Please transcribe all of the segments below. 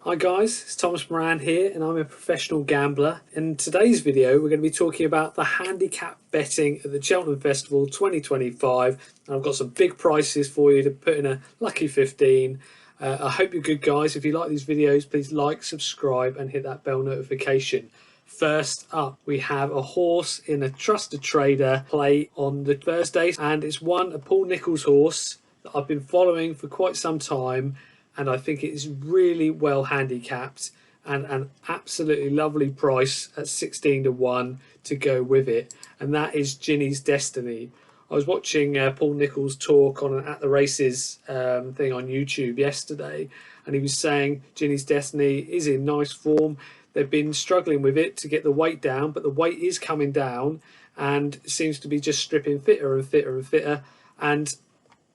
Hi guys, it's Thomas Moran here and I'm a professional gambler. In today's video we're going to be talking about the handicap betting at the Cheltenham Festival 2025, and I've got some big prizes for you to put in a lucky 15. I hope you're good guys. If you like these videos, please like, subscribe and hit that bell notification. First up, we have a horse in a trusted trader play on the Thursday, and it's a Paul Nicholls horse that I've been following for quite some time, and I think it is really well handicapped and an absolutely lovely price at 16 to 1 to go with it, and that is Ginny's Destiny. I was watching Paul Nicholls talk on an At the Races thing on YouTube yesterday, and he was saying Ginny's Destiny is in nice form. They've been struggling with it to get the weight down, but the weight is coming down and seems to be just stripping fitter and fitter and fitter. And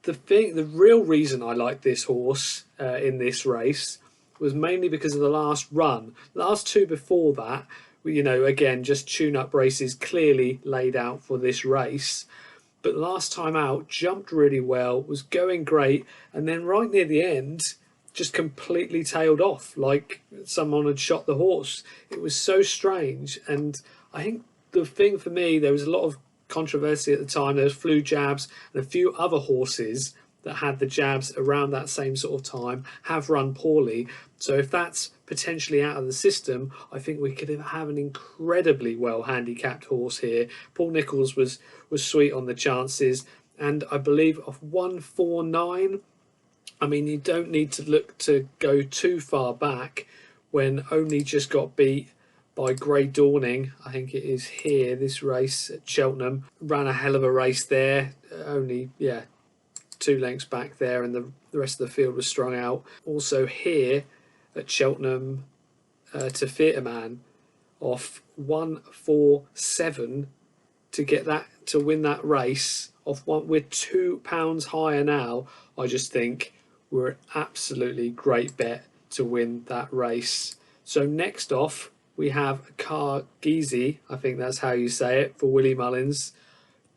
the real reason I like this horse in this race was mainly because of the last run. The last two before that, again, just tune-up races clearly laid out for this race. But last time out, jumped really well, was going great, and then right near the end, just completely tailed off like someone had shot the horse. It was so strange, and I think the thing for me, there was a lot of controversy at the time. There was flu jabs, and a few other horses that had the jabs around that same sort of time have run poorly. So if that's potentially out of the system, I think we could have an incredibly well handicapped horse here. Paul Nicholls was sweet on the chances, and I believe of 149. I mean, you don't need to look to go too far back when only just got beat by Grey Dawning. I think it is here, this race at Cheltenham. Ran a hell of a race there, only, 2 lengths back there, and the rest of the field was strung out. Also here at Cheltenham, to Theatre Man off 147 to get that, to win that race off one. We're £2 higher now. I just think we're an absolutely great bet to win that race. So next off we have Kargese, I think that's how you say it, for Willie Mullins.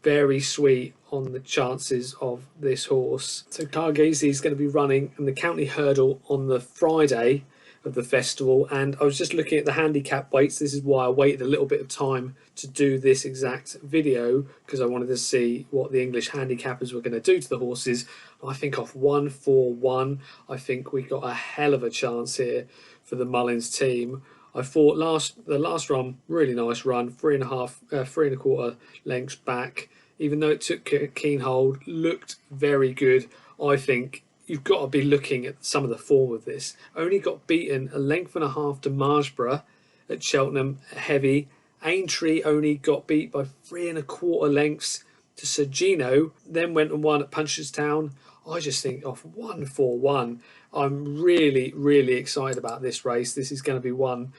Very sweet on the chances of this horse. So Kargese is going to be running in the county hurdle on the Friday of the festival, and I was just looking at the handicap weights. This is why I waited a little bit of time to do this exact video, because I wanted to see what the English handicappers were going to do to the horses. I think off 141, I think we got a hell of a chance here for the Mullins team. I thought the last run, really nice run, 3.25 lengths back. Even though it took a keen hold, looked very good. I think you've got to be looking at some of the form of this. Only got beaten 1.5 lengths to Marlborough at Cheltenham heavy. Aintree only got beat by 3.25 lengths to Sergino, then went and won at Punchestown. I just think off 141, I'm really, really excited about this race. This is going to be one.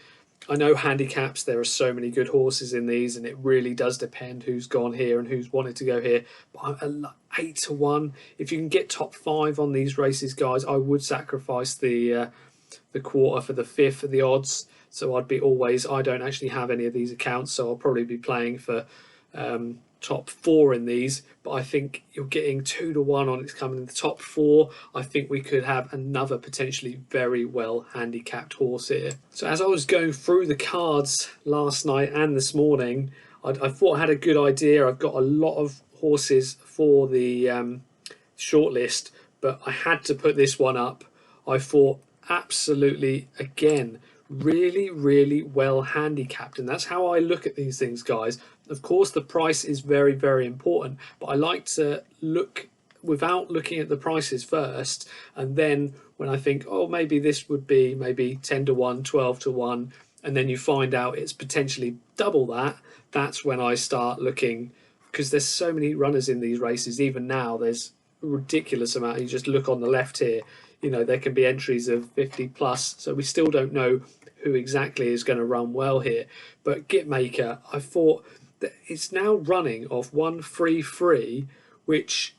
I know handicaps, there are so many good horses in these, and it really does depend who's gone here and who's wanted to go here. But I'm 8 to 1. If you can get top 5 on these races, guys, I would sacrifice the quarter for the fifth of the odds. So I'd be always, I don't actually have any of these accounts, so I'll probably be playing for top 4 in these, but I think you're getting 2 to 1 on it's coming in the top 4. I think we could have another potentially very well handicapped horse here. So as I was going through the cards last night and this morning, I thought I had a good idea. I've got a lot of horses for the shortlist, but I had to put this one up. I thought absolutely, again, really, really well handicapped, and that's how I look at these things, guys. Of course, the price is very, very important, but I like to look without looking at the prices first, and then when I think, oh, maybe this would be maybe 10 to 1, 12 to 1, and then you find out it's potentially double that, that's when I start looking, because there's so many runners in these races. Even now there's a ridiculous amount. You just look on the left here, there can be entries of 50 plus, so we still don't know who exactly is going to run well here. But Git Maker, I thought that it's now running off 133, which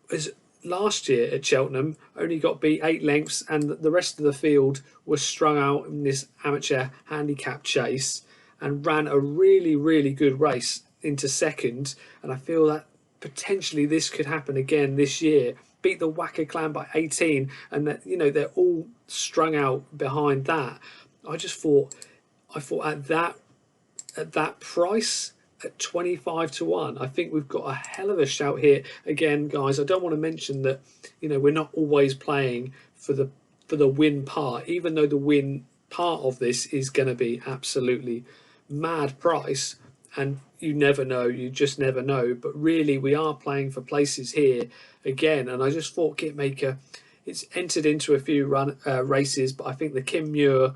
is last year at Cheltenham only got beat 8 lengths, and the rest of the field was strung out in this amateur handicap chase and ran a really, really good race into second. And I feel that potentially this could happen again this year. beat the Wacker clan by 18, and that, you know, they're all strung out behind that. I thought at that price, at 25 to 1, I think we've got a hell of a shout here. Again, guys, I don't want to mention that, you know, we're not always playing for the win part, even though the win part of this is going to be absolutely mad price, and you never know, you just never know. But really, we are playing for places here again, and I just thought Git Maker, it's entered into a few races, but I think the Kim Muir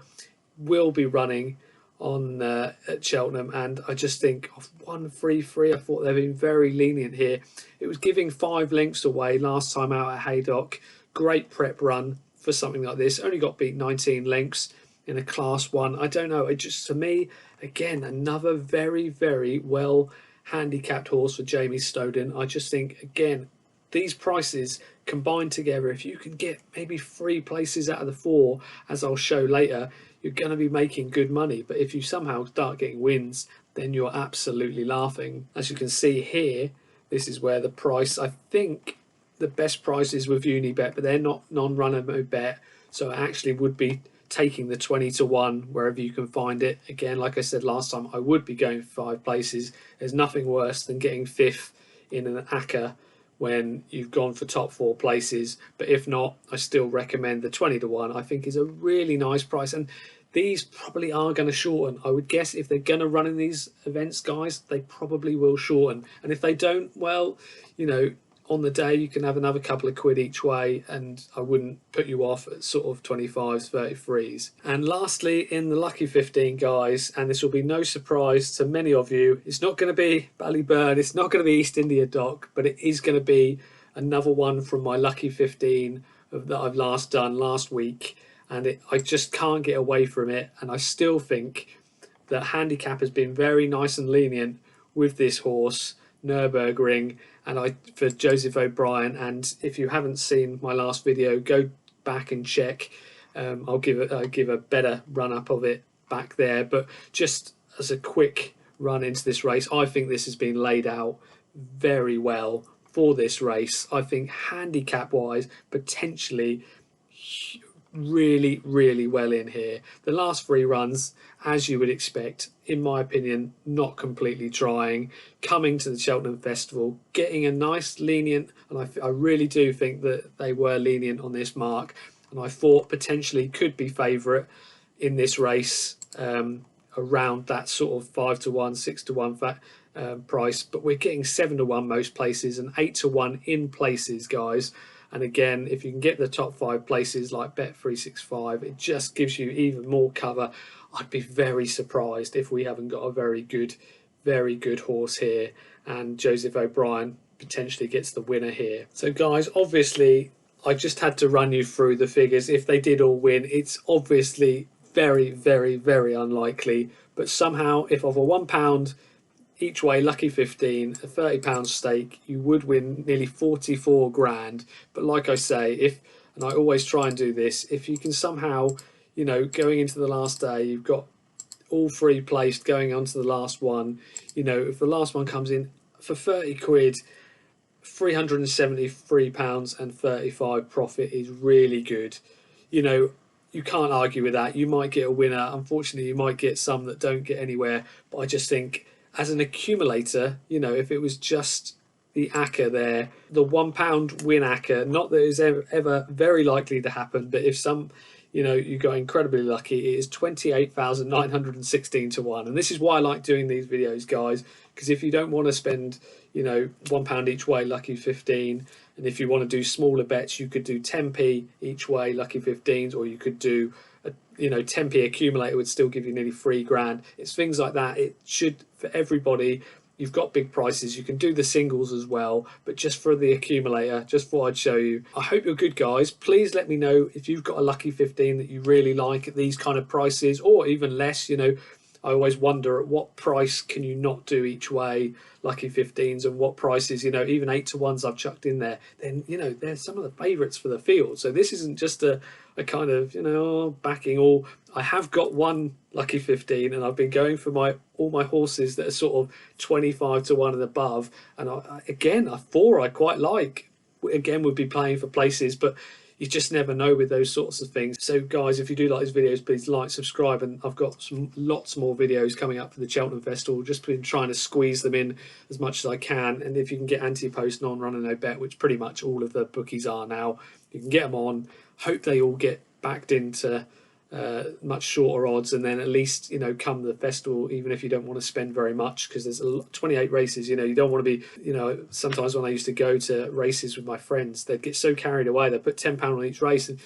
will be running on at Cheltenham, and I just think of 133, I thought they've been very lenient here. It was giving 5 lengths away last time out at Haydock. Great prep run for something like this. Only got beat 19 lengths in a class 1. I don't know, it just, to me, again, another very, very well handicapped horse for Jamie Snowden. I just think, again, these prices combined together, if you can get maybe 3 places out of the 4, as I'll show later, you're going to be making good money. But if you somehow start getting wins, then you're absolutely laughing. As you can see here, this is where the price, I think the best price is with Unibet, but they're not non-runner mode bet, so it actually would be taking the 20 to 1 wherever you can find it. Again, like I said last time, I would be going for 5 places. There's nothing worse than getting 5th in an acca when you've gone for top 4 places. But if not, I still recommend the 20 to 1. I think is a really nice price, and these probably are going to shorten. I would guess if they're going to run in these events, guys, they probably will shorten. And if they don't, well, you know, on the day you can have another couple of quid each way, and I wouldn't put you off at sort of 25s, 33s. And lastly, in the lucky 15, guys, and this will be no surprise to many of you, it's not going to be Ballyburn, it's not going to be East India Dock, but it is going to be another one from my lucky 15 that I've last done last week, and I just can't get away from it. And I still think that handicap has been very nice and lenient with this horse, Nurburgring, and for Joseph O'Brien. And if you haven't seen my last video, go back and check. I'll give a better run up of it back there. But just as a quick run into this race, I think this has been laid out very well for this race. I think handicap wise, potentially really, really well in here. The last 3 runs, as you would expect, in my opinion, not completely trying, coming to the Cheltenham Festival, getting a nice lenient, and I really do think that they were lenient on this mark, and I thought potentially could be favourite in this race, around that sort of 5 to 1, 6 to 1 price. But we're getting 7 to 1 most places and 8 to 1 in places, guys. And again, if you can get the top 5 places like Bet365, it just gives you even more cover. I'd be very surprised if we haven't got a very good horse here, and Joseph O'Brien potentially gets the winner here. So guys, obviously I just had to run you through the figures. If they did all win, it's obviously very, very, very unlikely, but somehow if of a £1 each way lucky 15, a £30 stake, you would win nearly 44 grand. But like I say, and I always try and do this, if you can somehow, you know, going into the last day, you've got all 3 placed going on to the last one, you know, if the last one comes in for 30 quid, £373 and 35 profit is really good. You know, you can't argue with that. You might get a winner. Unfortunately, you might get some that don't get anywhere, but I just think as an accumulator, you know, if it was just the acca there, the £1 win acca, not that it's ever very likely to happen, but if some, you know, you got incredibly lucky, it is 28,916 to 1. And this is why I like doing these videos, guys, because if you don't want to spend, you know, £1 each way lucky 15, and if you want to do smaller bets, you could do 10p each way lucky 15s, or you could do you know, 10p accumulator would still give you nearly 3 grand. It's things like that. It should, for everybody, you've got big prices. You can do the singles as well, but just for the accumulator, just thought I'd show you. I hope you're good, guys. Please let me know if you've got a lucky 15 that you really like at these kind of prices, or even less. You know, I always wonder at what price can you not do each way lucky 15s, and what prices, you know, even 8 to 1s I've chucked in there, then, you know, they're some of the favourites for the field. So this isn't just a kind of, you know, backing all. I have got one lucky 15, and I've been going for all my horses that are sort of 25 to 1 and above. And again, a 4 I quite like. again would be playing for places, but you just never know with those sorts of things. So guys, if you do like these videos, please like, subscribe, and I've got lots more videos coming up for the Cheltenham Festival. Just been trying to squeeze them in as much as I can, and if you can get anti-post, non-runner, no bet, which pretty much all of the bookies are now, you can get them on. Hope they all get backed into much shorter odds, and then at least, you know, come the festival, even if you don't want to spend very much, because there's 28 races, you know, you don't want to be, you know, sometimes when I used to go to races with my friends, they'd get so carried away, they put £10 on each race, and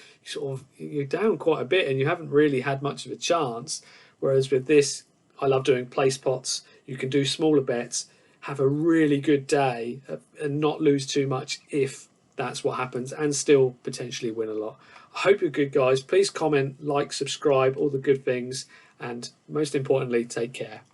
you're down quite a bit and you haven't really had much of a chance. Whereas with this, I love doing place pots. You can do smaller bets, have a really good day, and not lose too much if that's what happens, and still potentially win a lot. I hope you're good, guys. Please comment, like, subscribe, all the good things, and most importantly, take care.